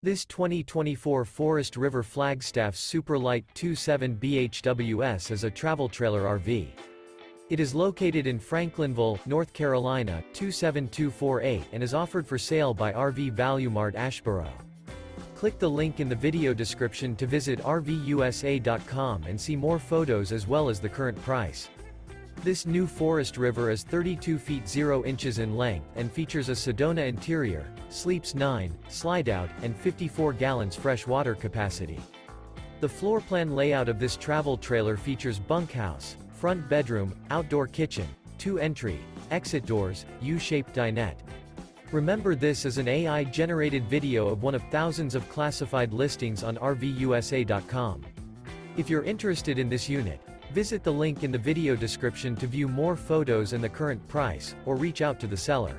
This 2024 Forest River Flagstaff Super Lite 27 BHWS is a travel trailer RV. It is located in Franklinville, North Carolina, 27248 and is offered for sale by RV Value Mart Asheboro. Click the link in the video description to visit RVUSA.com and see more photos as well as the current price. This new Forest River is 32 feet 0 inches in length and features a Sedona interior, sleeps 9, Slideout, and 54 gallons fresh water capacity. The floor plan layout of this travel trailer features bunkhouse, front bedroom, outdoor kitchen, 2 entry, exit doors, U-shaped dinette. Remember, this is an AI-generated video of one of thousands of classified listings on RVUSA.com. If you're interested in this unit, visit the link in the video description to view more photos and the current price, or reach out to the seller.